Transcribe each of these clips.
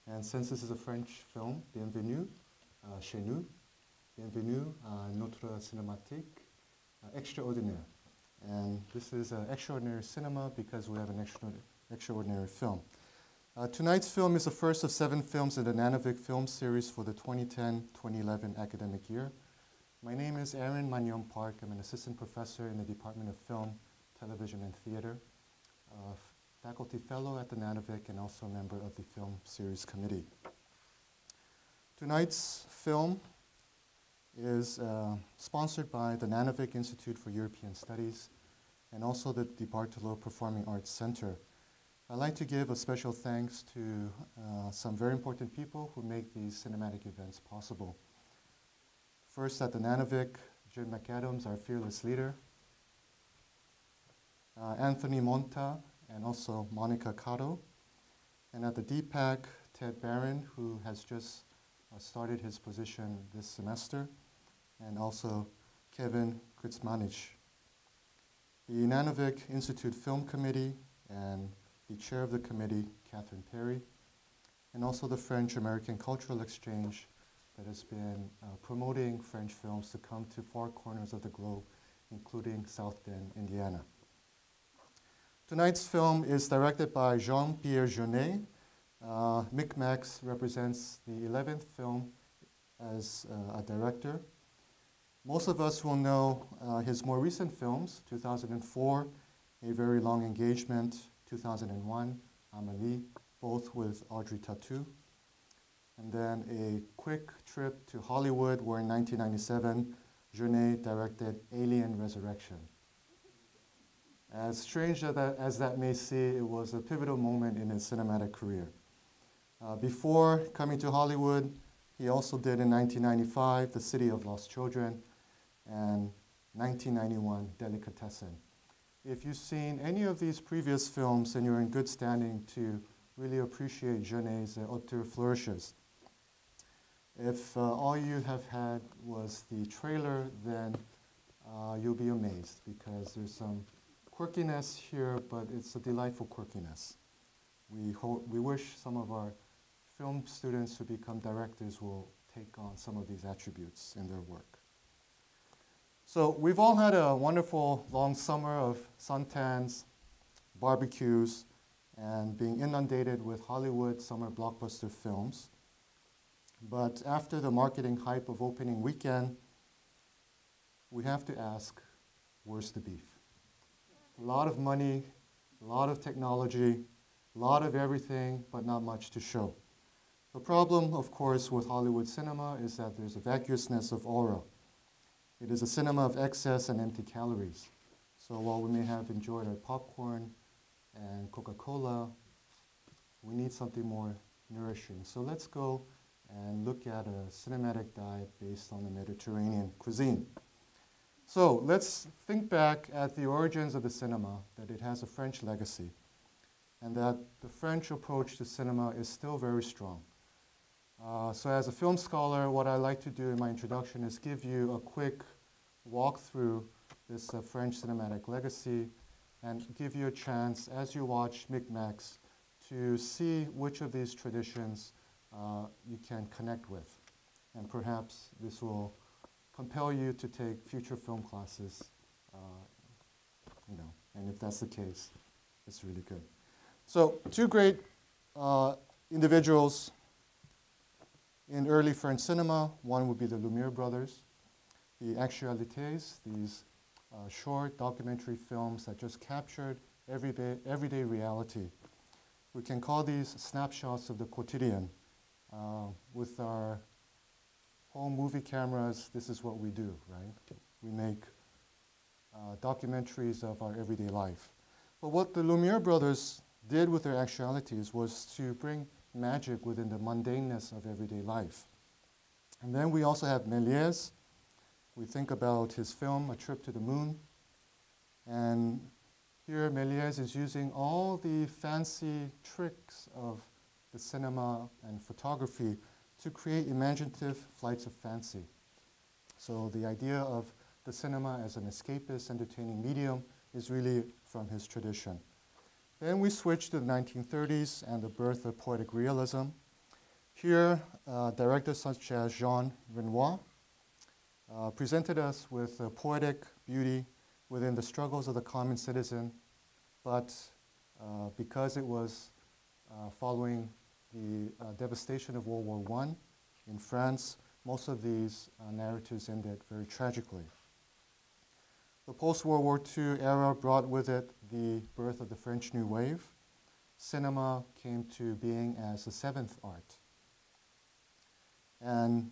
And since this is a French film, bienvenue chez nous, bienvenue à Notre cinématique extraordinaire. And this is extraordinary cinema because we have an extraordinary film. Tonight's film is the first of 7 films in the Nunavik film series for the 2010-2011 academic year. My name is Joon Magnan-Park. I'm an assistant professor in the Department of Film, Television, and Theater, faculty fellow at the Nunavik, and also a member of the film series committee. Tonight's film is sponsored by the Nunavik Institute for European Studies and also the Departolo Performing Arts Center. I'd like to give a special thanks to some very important people who make these cinematic events possible. First, at the Nunavik, Joon Magnan-Park, our fearless leader, Anthony Monta, and also Monica Cotto. And at the DPAC, Ted Barron, who has just started his position this semester, and also Kevin Kritzmanich. The Nunavik Institute Film Committee and the chair of the committee, Catherine Perry, and also the French-American Cultural Exchange that has been promoting French films to come to far corners of the globe, including South Bend, Indiana. Tonight's film is directed by Jean-Pierre Jeunet. Micmacs represents the 11th film as a director. Most of us will know his more recent films, 2004, A Very Long Engagement, 2001, Amélie, both with Audrey Tautou. And then a quick trip to Hollywood, where in 1997, Jeunet directed Alien Resurrection. As strange as that may seem, it was a pivotal moment in his cinematic career. Before coming to Hollywood, he also did in 1995, The City of Lost Children, and 1991, Delicatessen. If you've seen any of these previous films, then you're in good standing to really appreciate Jeunet's auteur flourishes. If all you have had was the trailer, then you'll be amazed because there's some quirkiness here, but it's a delightful quirkiness. We wish some of our film students who become directors will take on some of these attributes in their work. So we've all had a wonderful long summer of suntans, barbecues, and being inundated with Hollywood summer blockbuster films. But after the marketing hype of opening weekend, we have to ask, where's the beef? A lot of money, a lot of technology, a lot of everything, but not much to show. The problem, of course, with Hollywood cinema is that there's a vacuousness of aura. It is a cinema of excess and empty calories. So while we may have enjoyed our popcorn and Coca-Cola, we need something more nourishing. So let's go and look at a cinematic diet based on the Mediterranean cuisine. So let's think back at the origins of the cinema, that it has a French legacy, and that the French approach to cinema is still very strong. So as a film scholar, what I like to do in my introduction is give you a quick walk through this French cinematic legacy and give you a chance, as you watch Micmacs, to see which of these traditions you can connect with. And perhaps this will compel you to take future film classes, and if that's the case, it's really good. So 2 great individuals in early French cinema. One would be the Lumiere brothers. The Actualités, these short documentary films that just captured everyday reality. We can call these snapshots of the quotidian. With our home movie cameras, this is what we do, right? We make documentaries of our everyday life. But what the Lumiere brothers did with their Actualities was to bring magic within the mundaneness of everyday life. And then we also have Méliès. We think about his film, A Trip to the Moon. And here Méliès is using all the fancy tricks of the cinema and photography to create imaginative flights of fancy. So the idea of the cinema as an escapist, entertaining medium is really from his tradition. Then we switch to the 1930s and the birth of poetic realism. Here, directors such as Jean Renoir presented us with a poetic beauty within the struggles of the common citizen, but because it was following the devastation of World War I in France, most of these narratives ended very tragically. The post-World War II era brought with it the birth of the French New Wave. Cinema came to being as the seventh art. And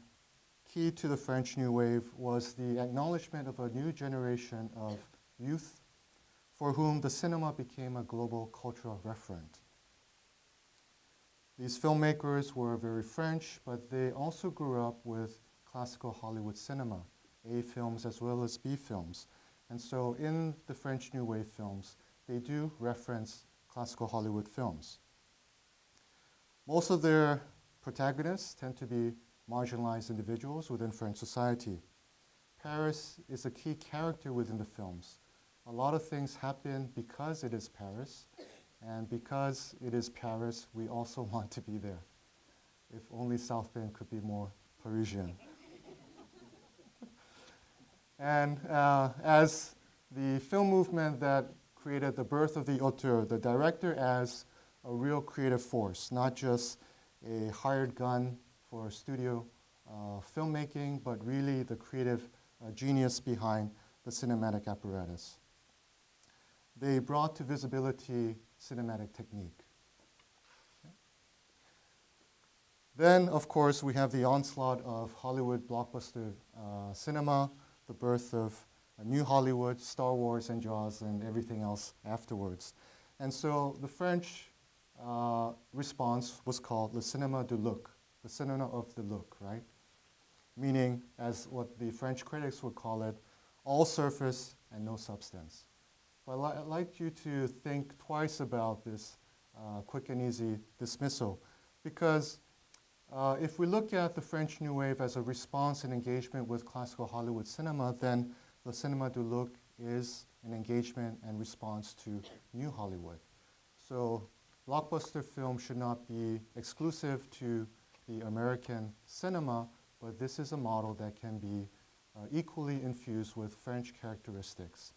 key to the French New Wave was the acknowledgement of a new generation of youth for whom the cinema became a global cultural referent. These filmmakers were very French, but they also grew up with classical Hollywood cinema, A films as well as B films. And so in the French New Wave films, they do reference classical Hollywood films. Most of their protagonists tend to be marginalized individuals within French society. Paris is a key character within the films. A lot of things happen because it is Paris, and because it is Paris, we also want to be there. If only South Bend could be more Parisian. And as the film movement that created the birth of the auteur, the director as a real creative force, not just a hired gun for studio filmmaking, but really the creative genius behind the cinematic apparatus. They brought to visibility cinematic technique. Okay. Then, of course, we have the onslaught of Hollywood blockbuster cinema, the birth of New Hollywood, Star Wars and Jaws, and everything else afterwards. And so the French response was called le cinéma du look, the cinema of the look, right? Meaning, as what the French critics would call it, all surface and no substance. But I'd like you to think twice about this quick and easy dismissal, because if we look at the French New Wave as a response and engagement with classical Hollywood cinema, then le cinéma du look is an engagement and response to New Hollywood. So blockbuster film should not be exclusive to the American cinema, but this is a model that can be equally infused with French characteristics.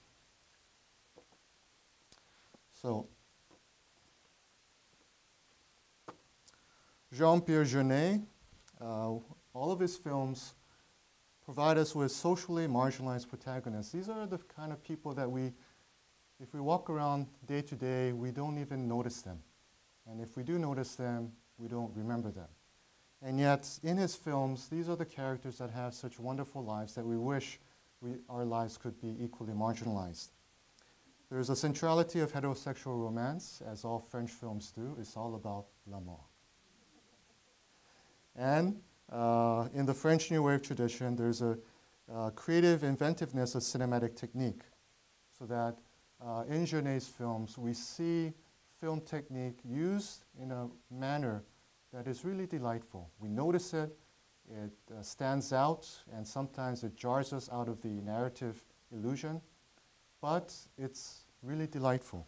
So Jean-Pierre Jeunet, all of his films provide us with socially marginalized protagonists. These are the kind of people that if we walk around day to day, we don't even notice them. And if we do notice them, we don't remember them. And yet, in his films, these are the characters that have such wonderful lives that we wish our lives could be equally marginalized. There's a centrality of heterosexual romance, as all French films do. It's all about l'amour. And in the French New Wave tradition, there's a creative inventiveness of cinematic technique, so that in Jeunet's films, we see film technique used in a manner that is really delightful. We notice it, it stands out, and sometimes it jars us out of the narrative illusion, but it's really delightful.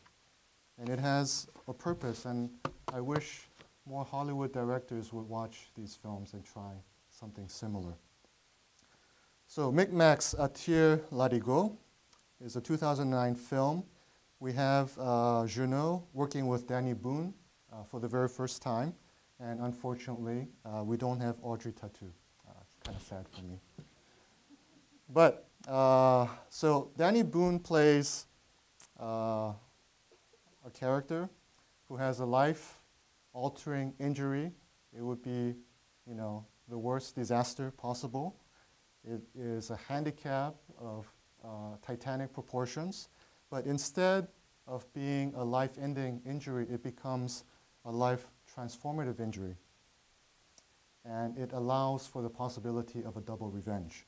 And it has a purpose, and I wish more Hollywood directors would watch these films and try something similar. So Micmacs Attire Larigot is a 2009 film. We have Jeunet working with Danny Boone for the very first time. And unfortunately, we don't have Audrey Tautou. It's kind of sad for me. But, so Danny Boone plays a character who has a life-altering injury. It would be, the worst disaster possible. It is a handicap of titanic proportions. But instead of being a life-ending injury, it becomes a life-transformative injury. And it allows for the possibility of a double revenge.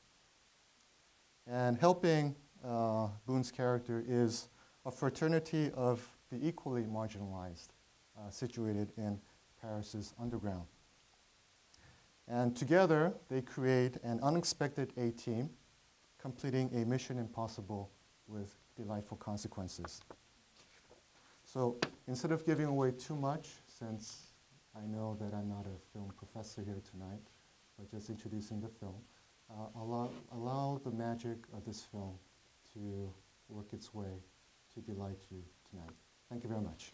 And helping Boone's character is a fraternity of the equally marginalized, situated in Paris's underground. And together, they create an unexpected A-team, completing a mission impossible with delightful consequences. So instead of giving away too much, since I know that I'm not a film professor here tonight, but just introducing the film. Allow the magic of this film to work its way to delight you tonight. Thank you very much.